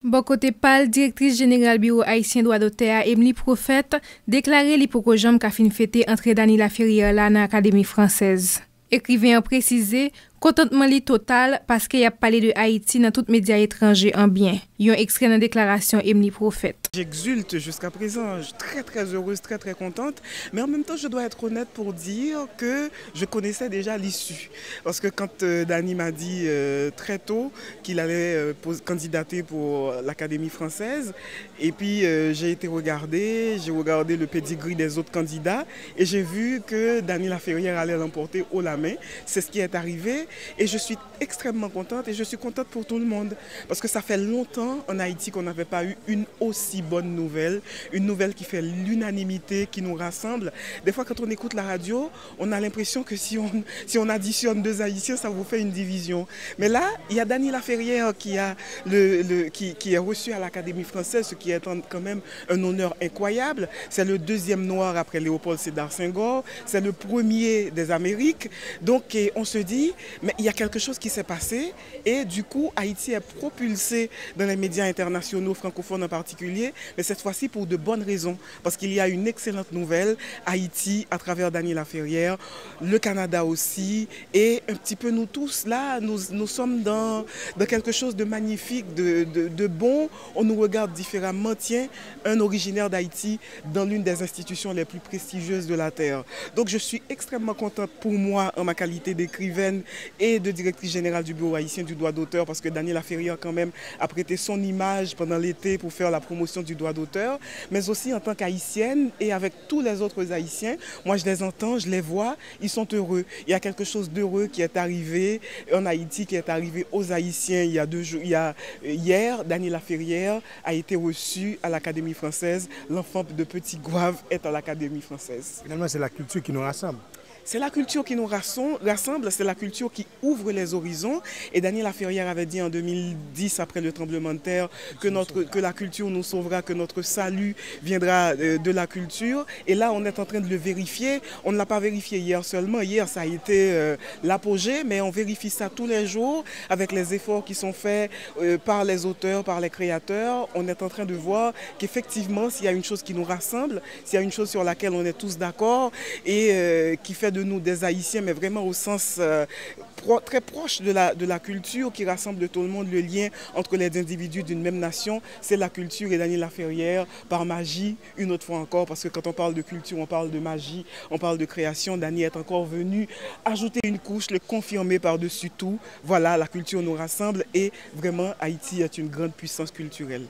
Bon côté pal, directrice générale bureau haïtien droit d'auteur Emily Prophète déclaré li pou ko jam ka fin fêté entre Dany Laferrière là dans l'Académie française. Écrivain précisé, contentement li total parce qu'il a parlé de Haïti dans tous les médias étrangers en bien. Yon extrait dans déclaration Emily Prophète. J'exulte jusqu'à présent, je suis très heureuse, très contente, mais en même temps je dois être honnête pour dire que je connaissais déjà l'issue. Parce que quand Dany m'a dit très tôt qu'il allait candidater pour l'Académie française, et puis j'ai regardé le pedigree des autres candidats, et j'ai vu que Dany Laferrière allait l'emporter haut la main. C'est ce qui est arrivé, et je suis extrêmement contente, et je suis contente pour tout le monde, parce que ça fait longtemps en Haïti qu'on n'avait pas eu une aussi bonne nouvelle, une nouvelle qui fait l'unanimité, qui nous rassemble. Des fois, quand on écoute la radio, on a l'impression que si on additionne deux Haïtiens, ça vous fait une division. Mais là, il y a Dany Laferrière qui est reçu à l'Académie française, ce qui est quand même un honneur incroyable. C'est le deuxième noir après Léopold Sédar Senghor, c'est le premier des Amériques. Donc, on se dit, mais il y a quelque chose qui s'est passé, et du coup, Haïti est propulsé dans les médias internationaux, francophones en particulier, mais cette fois-ci pour de bonnes raisons, parce qu'il y a une excellente nouvelle, Haïti à travers Dany Laferrière, le Canada aussi, et un petit peu nous tous là, nous sommes dans quelque chose de magnifique, de bon, on nous regarde différemment. Tiens, un originaire d'Haïti dans l'une des institutions les plus prestigieuses de la Terre. Donc je suis extrêmement contente pour moi en ma qualité d'écrivaine et de directrice générale du bureau haïtien du droit d'auteur, parce que Dany Laferrière quand même a prêté son image pendant l'été pour faire la promotion du droit d'auteur, mais aussi en tant qu'haïtienne et avec tous les autres haïtiens. Moi je les entends, je les vois, ils sont heureux. Il y a quelque chose d'heureux qui est arrivé en Haïti, qui est arrivé aux Haïtiens il y a 2 jours. Hier, Dany Laferrière a été reçu à l'Académie française. L'enfant de Petit Goave est à l'Académie française. Finalement, c'est la culture qui nous rassemble. C'est la culture qui nous rassemble, c'est la culture qui ouvre les horizons. Et Dany Laferrière avait dit en 2010, après le tremblement de terre, que la culture nous sauvera, que notre salut viendra de la culture. Et là, on est en train de le vérifier. On ne l'a pas vérifié hier seulement. Hier, ça a été l'apogée, mais on vérifie ça tous les jours avec les efforts qui sont faits par les auteurs, par les créateurs. On est en train de voir qu'effectivement, s'il y a une chose qui nous rassemble, s'il y a une chose sur laquelle on est tous d'accord et qui fait de nous des Haïtiens, mais vraiment au sens très proche de la culture qui rassemble tout le monde, le lien entre les individus d'une même nation, c'est la culture. Et Dany Laferrière, par magie, une autre fois encore, parce que quand on parle de culture, on parle de magie, on parle de création. Dany est encore venu ajouter une couche, le confirmer par-dessus tout. Voilà, la culture nous rassemble et vraiment Haïti est une grande puissance culturelle.